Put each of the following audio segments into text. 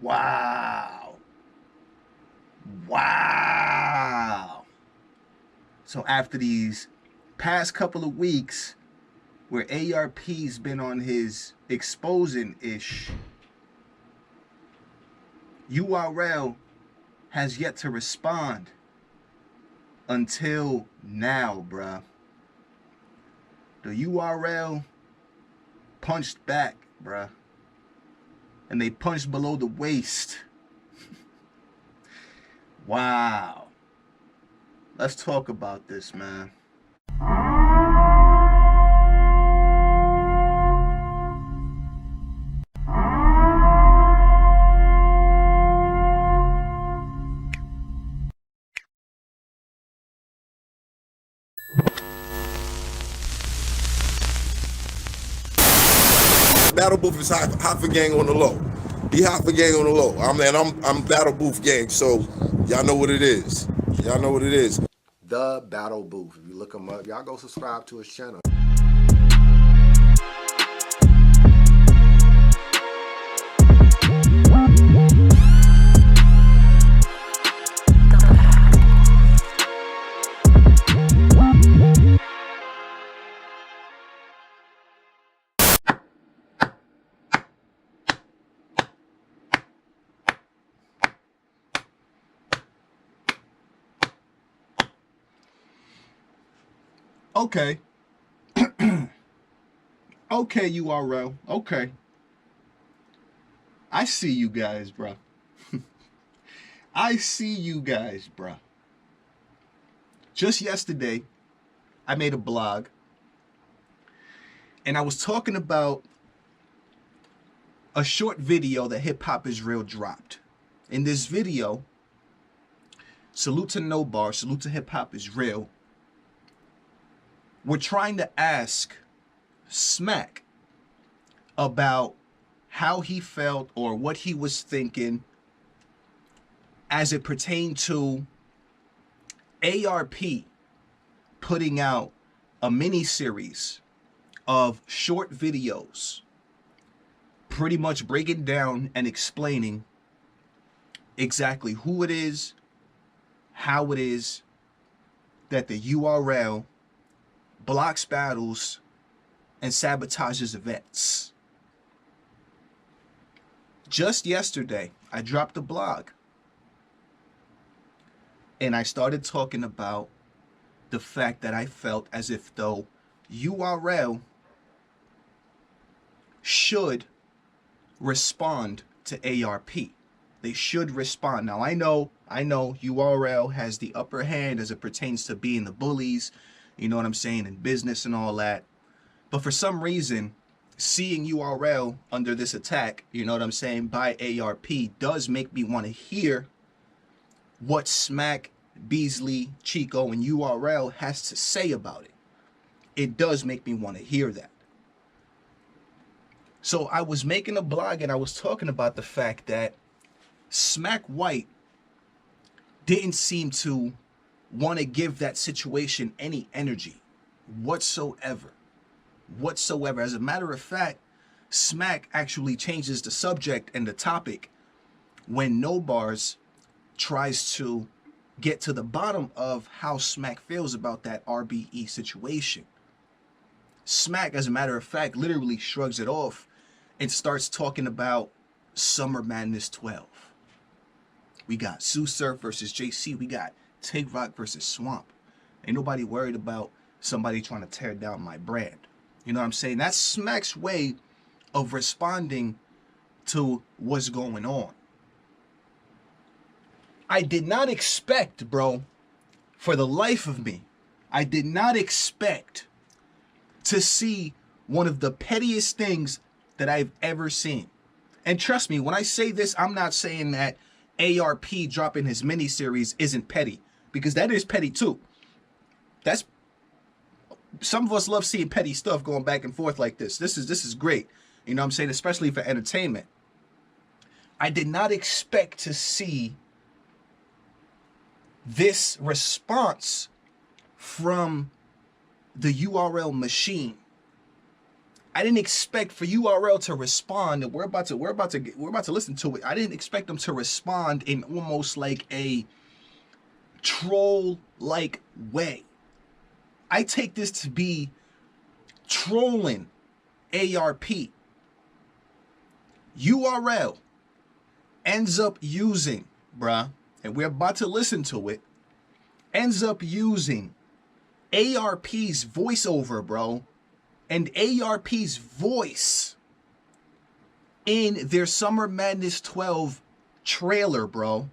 Wow. Wow. So after these past couple of weeks where ARP's been on his exposing-ish, URL has yet to respond until now, bruh. The URL punched back, bruh. And they punched below the waist. Wow. Let's talk about this, man. Battle Booth is hot for gang on the low. He hot for gang on the low. I'm Battle Booth gang, so y'all know what it is. Y'all know what it is. The Battle Booth. If you look him up, y'all go subscribe to his channel. Okay. Okay, URL. Okay. I see you guys, bruh. I see you guys, bruh. Just yesterday, I made a blog, and I was talking about a short video that Hip Hop Is Real dropped. In this video, salute to No Bar, salute to Hip Hop Is Real, we're trying to ask Smack about how he felt or what he was thinking as it pertained to ARP putting out a mini-series of short videos pretty much breaking down and explaining exactly who it is, how it is that the URL blocks battles and sabotages events. Just yesterday, I dropped a blog and I started talking about the fact that I felt as if though URL should respond to ARP. They should respond. Now I know URL has the upper hand as it pertains to being the bullies, you know what I'm saying, in business and all that. But for some reason, seeing URL under this attack, you know what I'm saying, by ARP does make me want to hear what Smack, Beasley, Chico, and URL has to say about it. It does make me want to hear that. So I was making a blog and I was talking about the fact that Smack White didn't seem to want to give that situation any energy whatsoever. As a matter of fact, Smack actually changes the subject and the topic when No Bars tries to get to the bottom of how Smack feels about that RBE situation. Smack, as a matter of fact, literally shrugs it off and starts talking about Summer Madness 12. We got Sue Surf versus JC. We got Take Rock versus Swamp. Ain't nobody worried about somebody trying to tear down my brand. You know what I'm saying? That's Smack's way of responding to what's going on. I did not expect, bro, for the life of me, I did not expect to see one of the pettiest things that I've ever seen. And trust me, when I say this, I'm not saying that ARP dropping his miniseries isn't petty, because that is petty too. That's, some of us love seeing petty stuff going back and forth like this. This is great. You know what I'm saying? Especially for entertainment. I did not expect to see this response from the URL machine. I didn't expect for URL to respond, and we're about to listen to it. I didn't expect them to respond in almost like a troll-like way. I take this to be trolling ARP. URL ends up using, bruh, and we're about to listen to it, ends up using ARP's voiceover, bro, and ARP's voice in their Summer Madness 12 trailer, bro.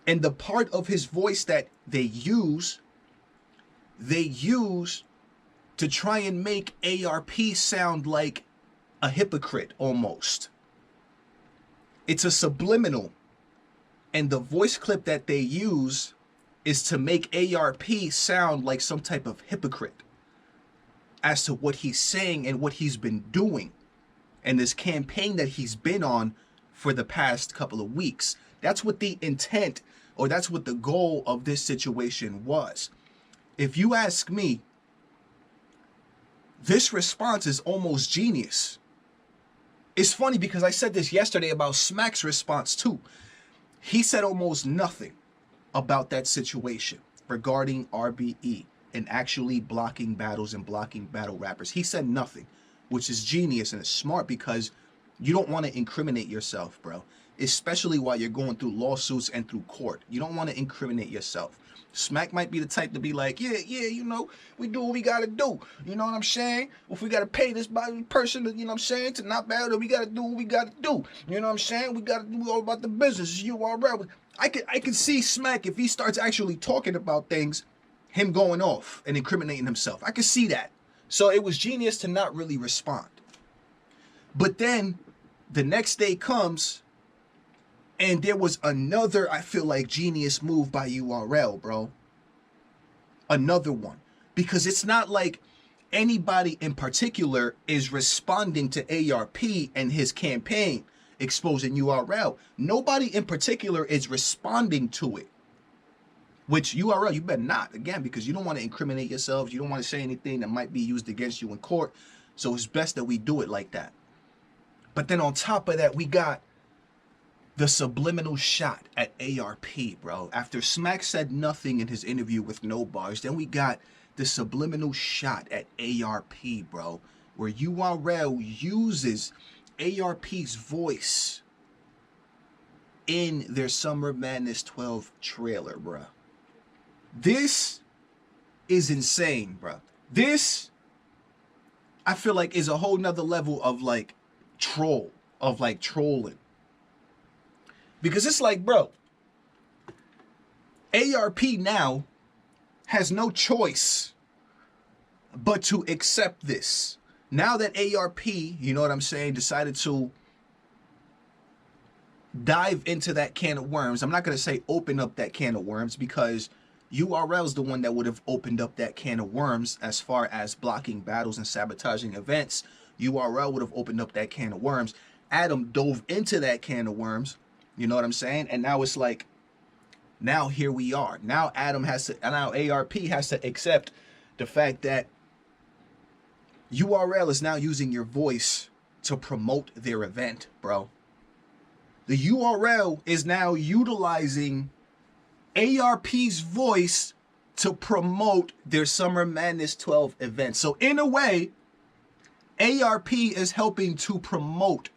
And the part of his voice that they use to try and make ARP sound like a hypocrite almost. It's a subliminal. And the voice clip that they use is to make ARP sound like some type of hypocrite as to what he's saying and what he's been doing and this campaign that he's been on for the past couple of weeks. That's what the intent, or that's what the goal of this situation was. If you ask me, this response is almost genius. It's funny because I said this yesterday about Smack's response too. He said almost nothing about that situation regarding RBE and actually blocking battles and blocking battle rappers. He said nothing, which is genius and it's smart because you don't want to incriminate yourself, bro. Especially while you're going through lawsuits and through court. You don't want to incriminate yourself. Smack might be the type to be like, yeah, you know, we do what we got to do. You know what I'm saying? If we got to pay this person, you know what I'm saying, to not battle, we got to do what we got to do. You know what I'm saying? We got to do all about the business. It's URL. I can see Smack, if he starts actually talking about things, him going off and incriminating himself. I can see that. So it was genius to not really respond. But then the next day comes, and there was another, I feel like, genius move by URL, bro. Another one. Because it's not like anybody in particular is responding to ARP and his campaign exposing URL. Nobody in particular is responding to it. Which URL, you better not, again, because you don't want to incriminate yourselves. You don't want to say anything that might be used against you in court. So it's best that we do it like that. But then on top of that, we got the subliminal shot at ARP, bro. After Smack said nothing in his interview with No Bars, then we got the subliminal shot at ARP, bro, where URL uses ARP's voice in their Summer Madness 12 trailer, bro. This is insane, bro. This, I feel like, is a whole nother level of like trolling. Because it's like, bro, ARP now has no choice but to accept this. Now that ARP, you know what I'm saying, decided to dive into that can of worms. I'm not going to say open up that can of worms because URL's the one that would have opened up that can of worms as far as blocking battles and sabotaging events. URL would have opened up that can of worms. Adam dove into that can of worms. You know what I'm saying? And now it's like, now here we are. Now ARP has to accept the fact that URL is now using your voice to promote their event, bro. The URL is now utilizing ARP's voice to promote their Summer Madness 12 event. So in a way, ARP is helping to promote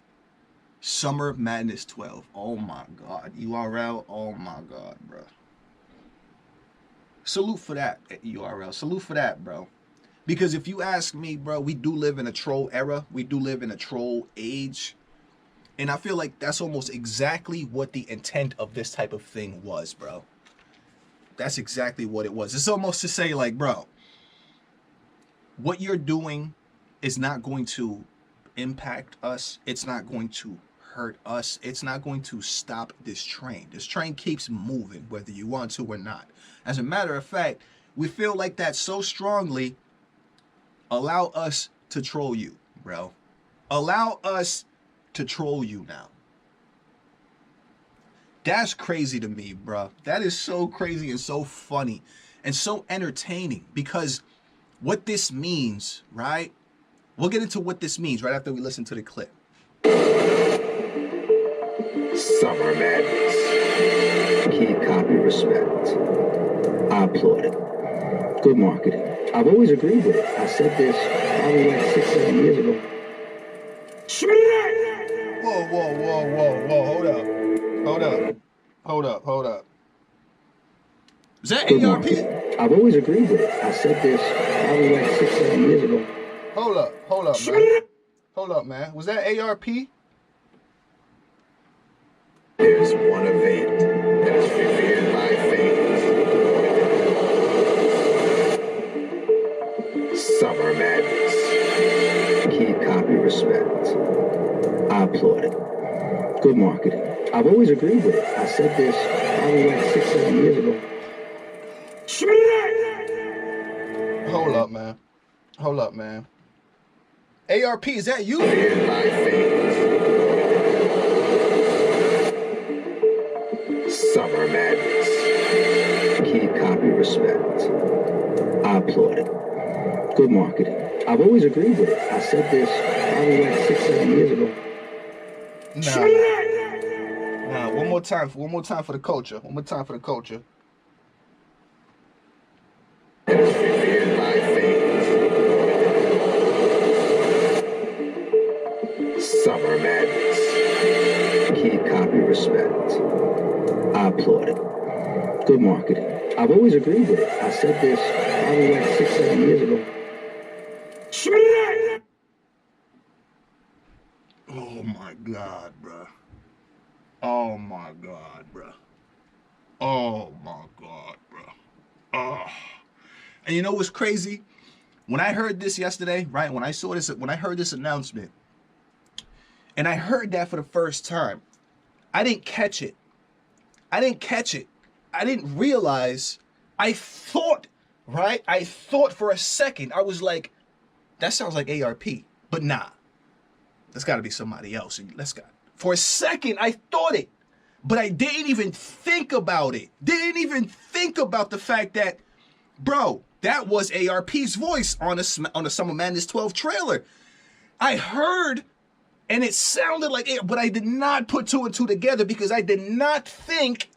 Summer Madness 12. Oh my God. URL. Oh my God, bro. Salute for that, URL. Salute for that, bro. Because if you ask me, bro, we do live in a troll era. We do live in a troll age. And I feel like that's almost exactly what the intent of this type of thing was, bro. That's exactly what it was. It's almost to say like, bro, what you're doing is not going to impact us. It's not going to hurt us. It's not going to stop this train. This train keeps moving, whether you want to or not. As a matter of fact, we feel like that so strongly. Allow us to troll you, bro. Allow us to troll you now. That's crazy to me, bro. That is so crazy and so funny and so entertaining because what this means, right, We'll get into what this means right after we listen to the clip. Summer Madness. Key copy respect. I applaud it. Good marketing. I've always agreed with it. I said this probably like 6-7 years ago. Whoa. Hold up. Is that Good ARP? marketing. I've always agreed with it. I said this probably like 6-7 years ago. Hold up, man. Was that ARP? There's one event that is revered by fans. Summer Madness. Key copy respect. I applaud it. Good marketing. I've always agreed with it. I said this probably like 6-7 years ago. Hold up, man. ARP, is that you? Revered by fans. Summer Madness. Key copy respect. I applaud it. Good marketing. I've always agreed with it. I said this probably like 6-7 years ago. Nah. One more time for the culture. That is revered by fans. Summer Madness. Key copy respect. I applaud it. Good marketing. I've always agreed with it. I said this probably like 6-7 years ago. Oh my God, bruh. Oh my God, bruh. Oh. And you know what's crazy? When I heard this yesterday, right? When I heard this announcement, and I heard that for the first time, I didn't catch it. I didn't realize. I thought for a second, I was like, that sounds like ARP. But nah. That's got to be somebody else. For a second, I thought it. But I didn't even think about it. Didn't even think about the fact that, bro, that was ARP's voice on a Summer Madness 12 trailer. I heard, and it sounded like it, but I did not put two and two together because I did not think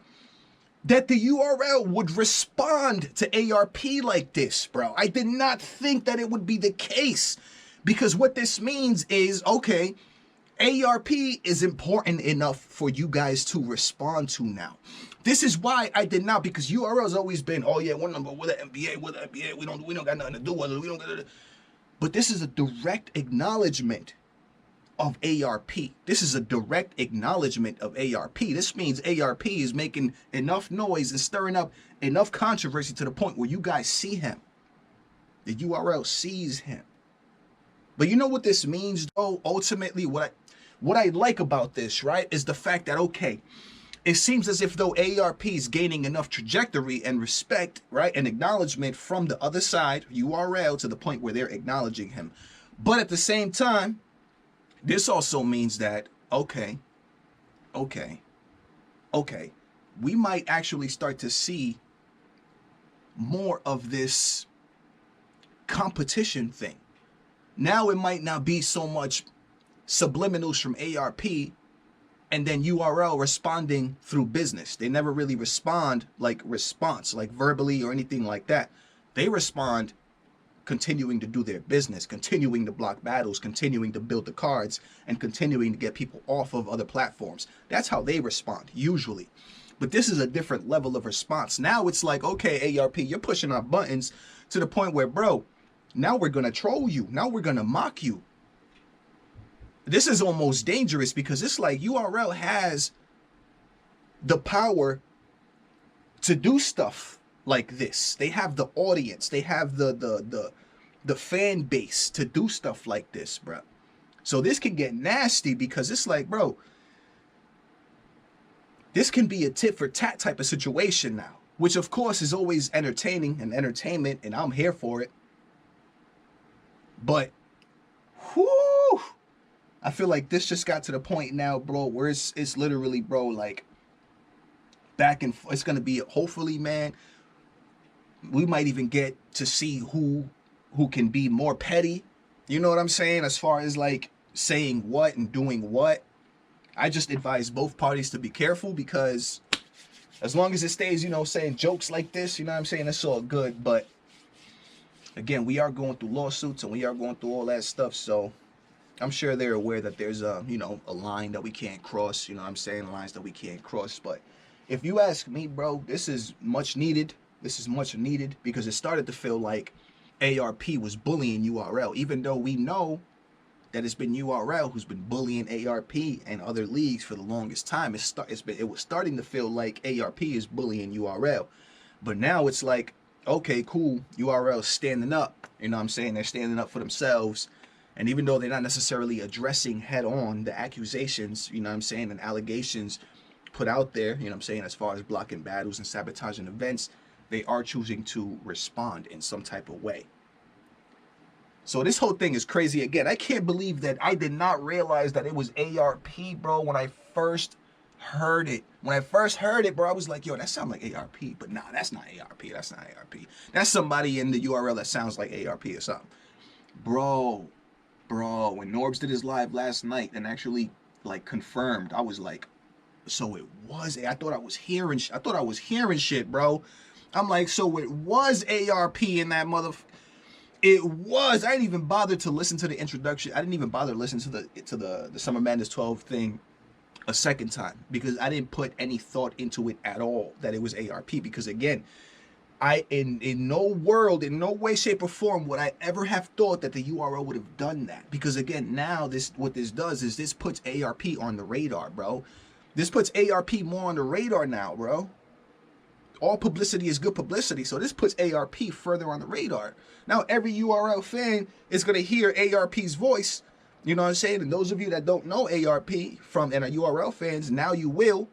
that the URL would respond to ARP like this, bro. I did not think that it would be the case because what this means is, okay, ARP is important enough for you guys to respond to now. This is why I did not, because URL has always been, oh yeah, one number with the NBA, we don't got nothing to do with it, we don't got. But this is a direct acknowledgement of ARP. This is a direct acknowledgement of ARP. This means ARP is making enough noise and stirring up enough controversy to the point where you guys see him. The URL sees him. But you know what this means, though? Ultimately, what I like about this, right, is the fact that, okay, it seems as if though ARP is gaining enough trajectory and respect, right, and acknowledgement from the other side, URL, to the point where they're acknowledging him. But at the same time, this also means that, okay, we might actually start to see more of this competition thing. Now it might not be so much subliminals from ARP and then URL responding through business. They never really respond like response, like verbally or anything like that. They respond continuing to do their business, continuing to block battles, continuing to build the cards, and continuing to get people off of other platforms. That's how they respond, usually. But this is a different level of response. Now it's like, okay, ARP, you're pushing our buttons to the point where, bro, now we're going to troll you. Now we're going to mock you. This is almost dangerous because it's like URL has the power to do stuff like this. They have the audience. They have the fan base to do stuff like this, bro. So this can get nasty because it's like, bro, this can be a tit for tat type of situation now, which of course is always entertaining and entertainment, and I'm here for it. But, whoo, I feel like this just got to the point now, bro, where it's literally, bro, like back and forth. It's gonna be, hopefully, man, we might even get to see who can be more petty You know what I'm saying? As far as like saying what and doing what, I just advise both parties to be careful, because as long as it stays, you know, saying jokes like this, you know what I'm saying, that's all good. But again, we are going through lawsuits and we are going through all that stuff. So I'm sure they're aware that there's a, you know, a line that we can't cross, you know what I'm saying, lines that we can't cross. But if you ask me, bro, this is much needed. This is much needed, because it started to feel like ARP was bullying URL, even though we know that it's been URL who's been bullying ARP and other leagues for the longest time. It was starting to feel like ARP is bullying URL. But now it's like, okay, cool, URL's standing up. You know what I'm saying? They're standing up for themselves. And even though they're not necessarily addressing head on the accusations, you know what I'm saying, and allegations put out there, you know what I'm saying, as far as blocking battles and sabotaging events, they are choosing to respond in some type of way. So this whole thing is crazy. Again, I can't believe that I did not realize that it was ARP, bro, when I first heard it. When I first heard it, bro, I was like, yo, that sounds like ARP. But nah, that's not ARP. That's not ARP. That's somebody in the URL that sounds like ARP or something. Bro, when Norbs did his live last night and actually, like, confirmed, I was like, so it was, I thought I was hearing shit, bro. I'm like, so it was ARP in that motherfucker. It was. I didn't even bother to listen to the introduction. I didn't even bother to listen to the Summer Madness 12 thing a second time, because I didn't put any thought into it at all that it was ARP. Because again, I in no world, in no way, shape, or form would I ever have thought that the URL would have done that. Because again, now what this does is this puts ARP on the radar, bro. This puts ARP more on the radar now, bro. All publicity is good publicity, so this puts ARP further on the radar. Now every URL fan is going to hear ARP's voice, you know what I'm saying? And those of you that don't know ARP and are URL fans, now you will.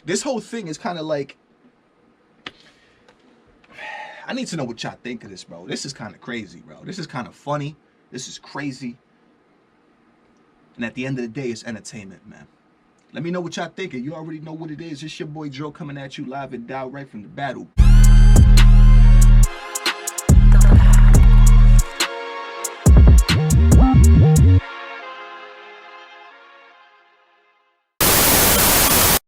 This whole thing is kind of like, I need to know what y'all think of this, bro. This is kind of crazy, bro. This is kind of funny. This is crazy. And at the end of the day, it's entertainment, man. Let me know what y'all thinking. You already know what it is. It's your boy Joe coming at you live and direct right from the battle.